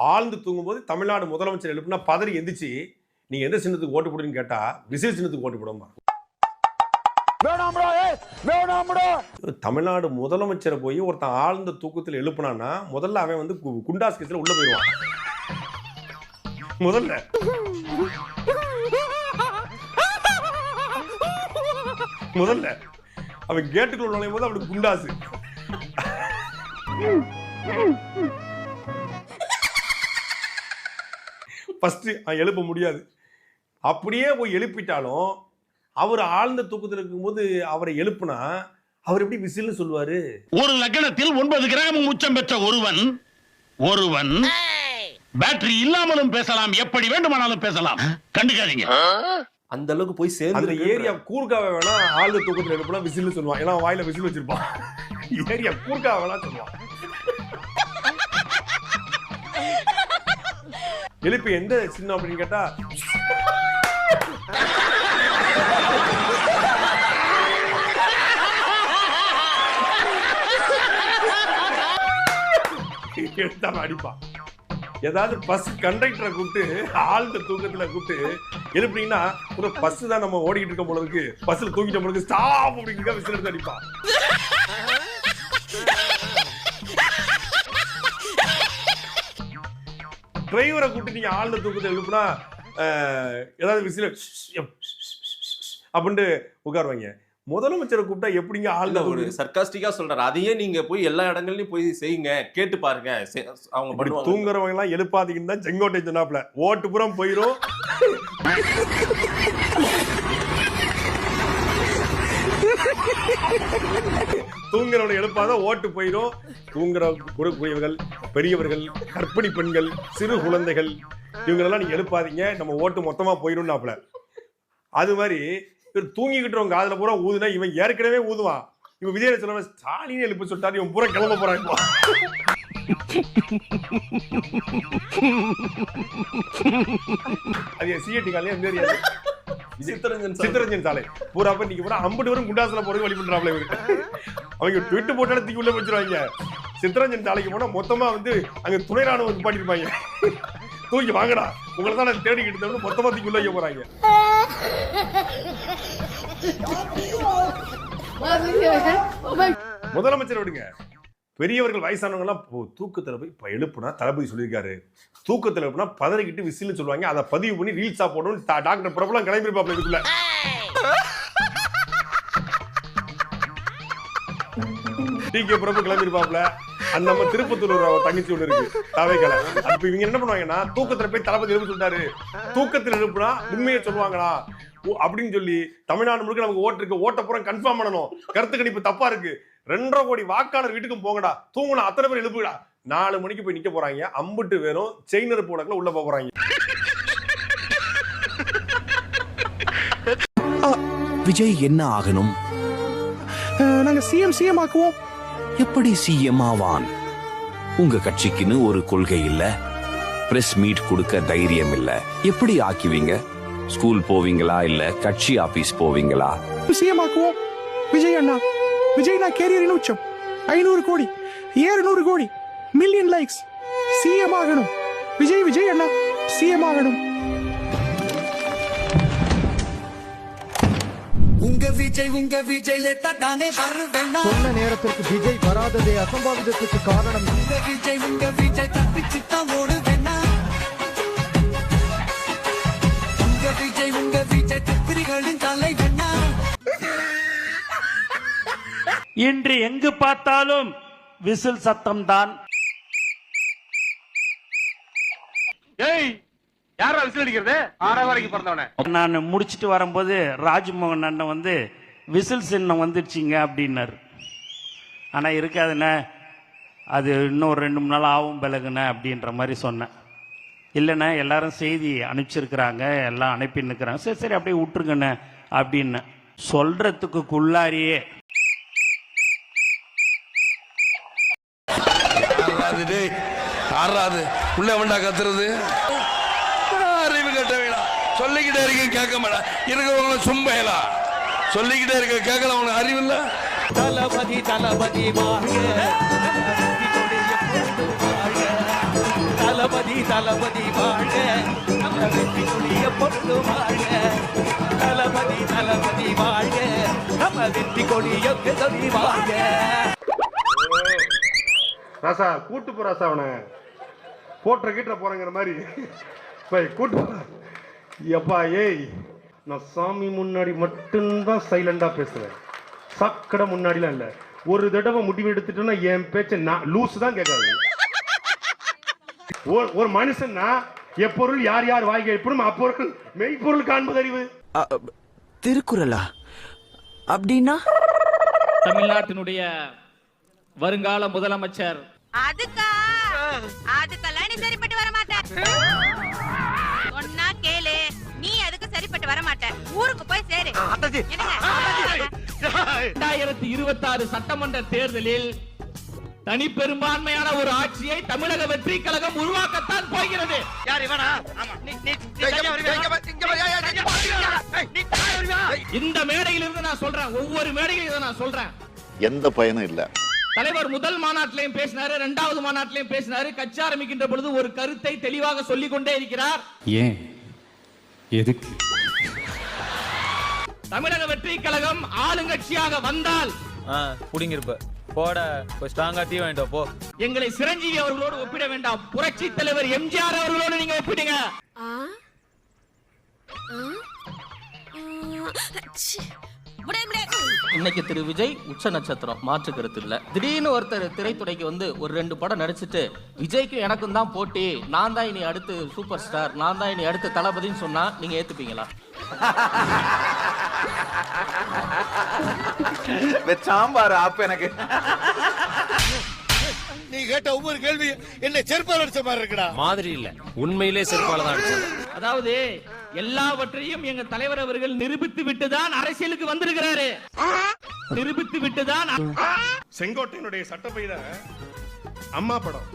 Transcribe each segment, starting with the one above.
ஆழ்ந்து தூங்கும்போது தமிழ்நாடு முதலமைச்சர் எழுப்புனா பதறி எந்திரிச்சு நீங்க எந்த சின்னத்துக்கு ஓட்டு போடுறீங்கன்னு கேட்டா விசில் சின்னத்துக்கு ஓட்டு போடுமா. தமிழ்நாடு முதலமைச்சரை போய் ஒருத்தன் ஆழ்ந்த தூக்கத்தில் எழுப்புனான்னா முதல்ல அவன் வந்து குண்டாஸ் கேஸ்ல உள்ள போயிடுவான். முதல்ல அவன் கேட்டுக்குள்ள நுழையும் போது அவனுக்கு குண்டாசு. ஃபர்ஸ்ட் எழுப்ப முடியாது. அப்படியே போய் எழுப்பிட்டாலும் அவர் ஆழ்ந்த தூக்கத்தில் இருக்கும்போது அவரை எழுப்புனா அவர் எப்படி விசில்னு சொல்லுவாரு. ஒரு லக்னத்தில் 9 கிராம் உச்சம் பெற்ற ஒருவன் பேட்டரி இல்லாமலும் பேசலாம், எப்படி வேண்டுமானாலும் பேசலாம். கண்டுக்காதீங்க. அந்த அளவுக்கு போய் சேர்ந்து அந்த ஏரியா கூர்காவை வேணா ஆழ்ந்த தூக்கத்தில் எழுப்புனா விசில்னு சொல்லுவான். ஏன்னா வாயில விசில் வச்சிருப்பான். ஏரியா கூர்காவை வேணா சொல்லுவான். எழுப்பி எந்த சின்னம் அப்படின்னு கேட்டா எடுத்தாம அடிப்பான். ஏதாவது பஸ் கண்டக்டரை கூப்பிட்டு ஆழ்ந்த தூக்கத்துல கூப்பிட்டு எழுப்பினீங்கன்னா ஒரு பஸ் தான் நம்ம ஓடிக்கிட்டு இருக்க போல இருக்கு, பஸ்ல தூக்கிட்ட போல இருக்கு, ஸ்டாப் அப்படிங்க விசில் எடுத்து அடிப்பான். டிரைவரை கூப்பிட்டு நீங்க ஆழ்ந்த தூக்கத்தை எழுப்புனா ஏதாவது விசில் அப்படின்ட்டு உட்காருவாங்க. முதலமைச்சரை கூப்பிட்டா எப்படிங்க ஆழ்ந்த ஒரு சர்க்காஸ்டிக்கா சொல்றாரு. அதையே நீங்க போய் எல்லா இடங்கள்லயும் போய் செய்யுங்க, கேட்டு பாருங்க. அவங்க தூங்குறவங்க எல்லாம் எழுப்பாதீங்கன்னு தான் செங்கோட்டை சொன்னாப்ல. ஓட்டு புறம் போயிரும். தூங்குறவனை எழுப்பாத ஓட்டு போயிரும். தூங்குற குறைவுகள், பெரியவர்கள், கர்ப்பிணி பெண்கள், சிறு குழந்தைகள் இவங்களெல்லாம் நீங்க எழுப்பாதீங்க, நம்ம ஓட்டு மொத்தமா போயிரும்னாப்ல. அது மாதிரி தூங்கிக்கிட்டு காதுல பூரா ஊதுனா இவன் ஏற்கனவே ஊதுவான். இவன் விஜய் சொல்ல ஸ்டாலின் எழுப்ப சொல்லிட்டாரு, இவன் பூரா கிளம்ப போறான். அது சிஐடி காலையே சித்தரஞ்சன் சாலை பூரா நீங்க பூரா 50 வரும் குண்டாசுல போறது வழி பண்றாப்ல. இவரு அவங்க ட்விட்டு போட்டாலும் தூக்கி உள்ள வச்சிருவாங்க. சித்தரஞ்சன் சாலைக்கு போனா மொத்தமா வந்து அங்க துணை ராணுவம் பாட்டிருப்பாங்க. தூக்கி வாங்கடா உங்களை தான் நான் தேடிக்கிட்டு இருந்தோம்னு மொத்தமா தூக்கி உள்ள வைக்க போறாங்க. முதலமைச்சர் விடுங்க, பெரியவர்கள் வயசானவங்க எல்லாம் தூக்கத்துல போய் எழுப்புனா தளபதி சொல்லியிருக்காரு, தூக்கத்துல எழுப்புனா பதறிக்கிட்டு விசில்னு சொல்லுவாங்க. அதை பதிவு பண்ணி ரீல்ஸா போடணும். டாக்டர் பிரபலம் கிளம்பிருப்பாப்ல இதுக்குள்ள. டிகே பிரபு கிளம்பிருப்பாப்ல. அந்த நம்ம திருப்பத்தூர் தங்கச்சி ஒண்ணு இருக்கு தாவேக்கலை. அப்ப இவங்க என்ன பண்ணுவாங்கன்னா தூக்கத்துல போய் தளபதி எழுப்ப சொல்லிட்டாரு, தூக்கத்தில் எழுப்புனா உண்மையை சொல்லுவாங்களா அப்படின்னு சொல்லி தமிழ்நாடு முழுக்க நமக்கு ஓட்டு இருக்கு, ஓட்ட புறம் கன்ஃபார்ம் பண்ணணும். கருத்து கணிப்பு தப்பா இருக்கு, 2.5 கோடி வாக்காளர் வீட்டுக்கும் போங்கடா, தூங்குனா அத்தனை பேர் எழுப்புடா. 4 மணிக்கு போய் நிக்க போறாங்க. 50 பேரும் செயினர் போடக்குள்ள உள்ள போறாங்க. விஜய் என்ன ஆகணும்? நாங்க சிஎம் ஆக்குவோம். எப்படி சிஎம் ஆவான்? உங்க கட்சிக்குன்னு ஒரு கொள்கை இல்ல, பிரஸ் மீட் கொடுக்க தைரியம் இல்ல. எப்படி ஆக்குவீங்க? ஸ்கூல் போவீங்களா இல்ல கட்சி ஆபீஸ் போவீங்களா? சிஎம் ஆக்குவோம். விஜய் அண்ணா, விஜய் நான் கேரியரின் உச்சம். 500 கோடி 700 கோடி மில்லியன் லைக்ஸ். சிஎம் ஆகணும். விஜய் அண்ணா சிஎம் ஆகணும். உங்க விஜய் தானே வருவேனா? சொன்ன நேரத்திற்கு விஜய் வராததே அசம்பாவிதத்துக்கு காரணம். உங்க விஜய் தப்பிச்சுதான் ஓடுவேனா? உங்க விஜய் திப்பிரிகளின் தலைவனா? இன்று எங்கு பார்த்தாலும் விசில் சத்தம் தான். யாரா விசில் அடிக்கிறது? 6 வரைக்கும் பிறந்தவனே. நான் முடிச்சிட்டு வரும்போது ராஜ்மோகன் அண்ணன் வந்து விசில் சின்னம் வந்துடுச்சிங்க அப்படின்னாரு. ஆனா இருக்காதுண்ணே, அது இன்னும் 2-3 நாள் ஆகும் பிளகுண்ணே அப்படின்ற மாதிரி சொன்னேன். இல்லைண்ணே எல்லாரும் செய்தி அனுப்பிச்சிருக்கிறாங்க, எல்லாம் அனுப்பின்னு இருக்கிறாங்க, சரி அப்படியே விட்டுருங்கண்ணே அப்படின்னு சொல்றதுக்குள்ளாரியே உள்ள வேண்டா கத்துறது. அறிவு கட்ட வேணாம். சொல்லிக்கிட்டே இருக்க கேட்க மாட்டா. இருக்கிறவங்கள சும்பையலா சொல்லிக்கிட்டே இருக்க கேட்கல. அவனுக்கு அறிவு இல்ல. தளபதி தளபதி தளபதி வாழ்க நம்ம வெற்றி கொடிய பொருள் வாழ்க தளபதி தளபதி வாழ்க நம்ம வெற்றி கொடிய கொடி வாழ்க ராசா கூட்டு போ ராசா, அவனை போட்டுற கீட்டுற போறேங்கிற மாதிரி போய் கூட்டு போற. எப்பா ஏய், நான் சாமி முன்னாடி மட்டும்தான் சைலண்டா பேசுவேன், சக்கடை முன்னாடிலாம் இல்ல. ஒரு தடவை முடிவு எடுத்துட்டேன்னா என் பேச்ச நான் லூஸ் தான் கேட்காது. ஒரு மனுஷன்னா எப்பொருள் யார் யார் வாய்கை எப்படும் அப்பொருள் மெய்ப்பொருள் காண்பது அறிவு. திருக்குறளா அப்படின்னா? தமிழ்நாட்டினுடைய வருங்கால முதலமைச்சர். அதுக்கெல்லாம் நீ சரிப்பட்டு வர மாட்ட. சொன்னா கேளு, நீ அதுக்கு சரிப்பட்டு வர மாட்ட. ஊருக்கு போய் சேரு. 2026 சட்டமன்ற தேர்தலில் தனி பெரும்பான்மையான ஒரு ஆட்சியை தமிழக வெற்றி கழகம் உருவாக்கத்தான் போகிறது. இந்த மேடையில் இருந்து நான் சொல்றேன், ஒவ்வொரு மேடையிலும் நான் சொல்றேன், எந்த பயனும் இல்ல. தலைவர் முதல் மாநாட்டிலையும் பேசினாரு, இரண்டாவது மாநாட்டிலையும் பேசினாரு. கட்சி ஆரம்பிக்கின்ற பொழுது ஒரு கருத்தை தெளிவாக சொல்லிக் கொண்டே இருக்கிறார். ஏன் எதுக்கு? தமிழக வெற்றி கழகம் ஆளுங்கட்சியாக வந்தால் புடிங்கிருப்ப போட ஸ்ட்ராங்கா டீ வாங்கிட்டு போ. எங்களை சிரஞ்சீவி அவர்களோடு ஒப்பிட வேண்டாம், புரட்சி தலைவர் எம்ஜிஆர் அவர்களோடு நீங்க ஒப்பிடுங்க. இன்னைக்கு திரு விஜய் உச்ச நட்சத்திரம், மாற்று கருத்து இல்ல. திடீர்னு ஒருத்தர் திரைத்துறைக்கு வந்து ஒரு 2 படம் நடிச்சுட்டு விஜய்க்கு எனக்கும் தான் போட்டி, நான் தான் இனி அடுத்து சூப்பர் ஸ்டார், நான் தான் இனி அடுத்து தளபதின்னு சொன்னா நீங்க ஏத்துப்பீங்களா? சாம்பார் ஆப் எனக்கு. நீ கேட்ட ஒவ்வொரு கேள்வி என்ன செருப்பால் அடிச்ச மாதிரி இருக்குடா. மாதிரி இல்ல, உண்மையிலே செருப்பால தான் அடிச்சது. அதாவது எல்லாவற்றையும் எங்க தலைவர் அவர்கள் நிரூபித்து விட்டுதான் அரசியலுக்கு வந்திருக்கிறாரு. நிரூபித்து விட்டுதான். செங்கோட்டையினுடைய சட்டப்பையில அம்மா படம்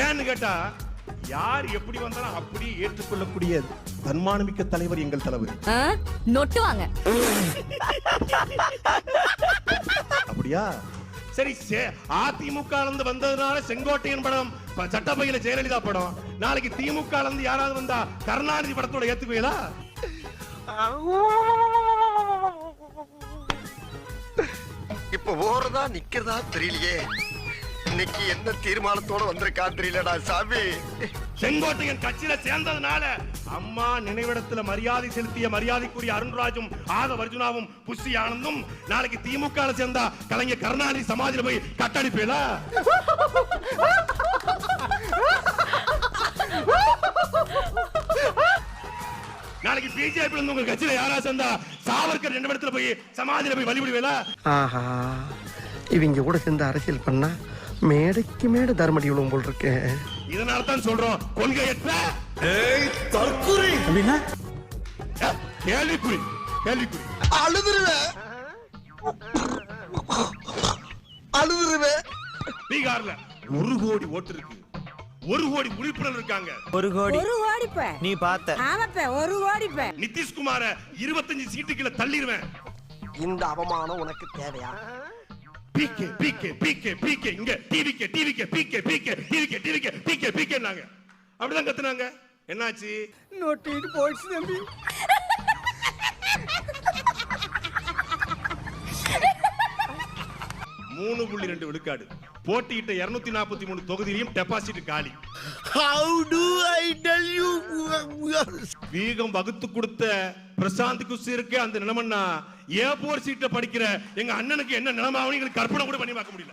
ஏன்னு கேட்டா, யார் எப்படி வந்தாலும் அப்படி ஏற்றுக்கொள்ளக்கூடிய தன்மானமிக்க தலைவர் எங்கள் தலைவர். நொட்டுவாங்க. அப்படியா? சரி, அதிமுக வந்ததுனால செங்கோட்டையன் படம், சட்டப்பையில ஜெயலலிதா படம், நாளைக்கு திமுக யாராவது வந்தா கருணாநிதி படத்தோட ஏத்துக்குவீங்களா? இப்ப ஓரதா நிக்கிறதா தெரியலையே. இன்னைக்கு என்ன தீர்மானத்தோட வந்திருக்கா தெரியலடா சாமி. செங்கோட்டையன் கட்சியில சேர்ந்ததுனால அம்மா நினைவிடத்துல மரியாதை செலுத்திய மரியாதைக்குரிய அருண்ராஜும் ஆதவர்ஜுனாவும் புஷி ஆனந்தும் நாளைக்கு திமுக சேர்ந்தா கலைஞர் கருணாநிதி சமாதியில போய் கட்டடிப்பீல? நாளைக்கு பிஜேபி உங்க கட்சியில யாரா சேர்ந்தா சாவர்கர் நினைவிடத்துல போய் சமாதியில போய் வழிபடுவீல? ஆஹா, இவங்க கூட சேர்ந்து அரசியல் பண்ணா மேடைக்கு மேடை தர்மடி விழுவும் போல் இருக்கு. இதனால தான் சொல்றோம், கொள்கையற்ற அப்படின்னா கேள்விக்குறி. கேள்விக்குறி. அழுதுருவே. பீகார்ல 1 கோடி ஓட்டு இருக்கு, 1 கோடி உறுப்பினர் இருக்காங்க. 1 கோடி நீ பார்த்த? ஆமாப்ப 1 கோடிப்ப. நிதிஷ்குமார 25 சீட்டுக்குள்ள தள்ளிடுவேன். இந்த அவமானம் உனக்கு தேவையா? பிகே பிகே பிகே பிகே இங்க TVK TVK PK PK TVK TVK PK பிகேனாங்க. அப்படிதான் கத்துனாங்க. என்னாச்சு? நோட்டிட்டு போயிடுச்சு தம்பி. 3.2 விழுக்காடு போட்டியிட்ட 243 தொகுதியிலும் டெபாசிட் காலி. How do I tell you? வீகம் வகுத்து கொடுத்த பிரசாந்த் குஸ்ஸிற்கு அந்த நிலைமைன்னா A4 சீட்ல படிக்கிற எங்க அண்ணனுக்கு என்ன நிலைமை ஆகும் கற்பனை கூட பண்ணி பார்க்க முடியல.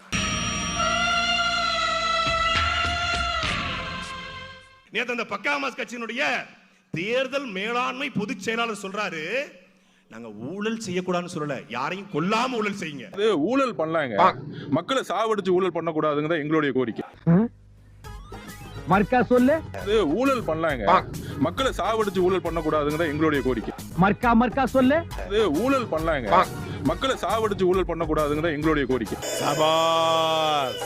நேத்து அந்த பக்காமாஸ் கட்சியினுடைய தேர்தல் மேலாண்மை பொதுச் செயலாளர் சொல்றாரு, நாங்க ஊழல் செய்யக்கூடாதுன்னு சொல்லல, யாரையும் கொல்லாம ஊழல் செய்யுங்க. ஊழல் பண்ணலாங்க, மக்களை சாவடிச்சு ஊழல் பண்ணக்கூடாதுங்க எங்களுடைய கோரிக்கை. மர்க்கா சொல்லு. ஊழல் பண்ணலாங்க, மக்களை சாவடிச்சு ஊழல் பண்ணக்கூடாதுங்க எங்களுடைய கோரிக்கை. மர்க்கா சொல்லு. ஊழல் பண்ணலாங்க, மக்களை சாவடிச்சு ஊழல் பண்ணக்கூடாதுங்க எங்களுடைய கோரிக்கை. சபாஸ்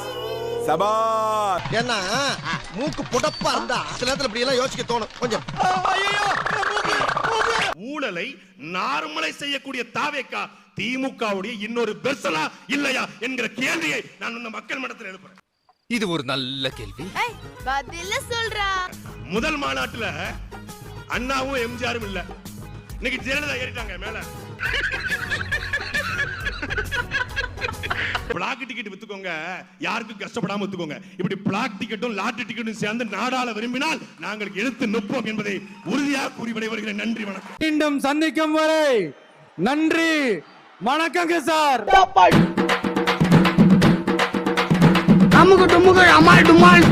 சபாஸ். ஏன்னா மூக்கு புடப்பா இருந்தா சில நேரத்துல இப்படி எல்லாம் யோசிக்க தோணும் கொஞ்சம். ஊழலை நார்மலை செய்யக்கூடிய தாவேக்கா திமுகவுடைய இன்னொரு பெர்சனா இல்லையா என்கிற கேள்வியை நான் இந்த மக்கள் மன்றத்தில் எழுப்புறேன். இது ஒரு நல்ல கேள்வி. பதில சொல்றா. முதல் மாநாட்டுல அண்ணாவும் எம்ஜிஆரும் இல்ல, இன்னைக்கு ஜெயலலிதா ஏறிட்டாங்க மேல. பிளாக் டிக்கெட் வித்துக்கோங்க, யாருக்கும் கஷ்டப்படாம வித்துக்கோங்க. இப்படி பிளாக் டிக்கெட்டும் லாட்டரி டிக்கெட்டும் சேர்ந்து நாடாள விரும்பினால் நாங்கள் எடுத்து நிற்போம் என்பதை உறுதியாக கூறி விடைபெறுகிறேன். நன்றி, வணக்கம். மீண்டும் சந்திக்கும் வரை நன்றி, வணக்கங்க சார். அமுகு டுமுகு அமால் டுமால்.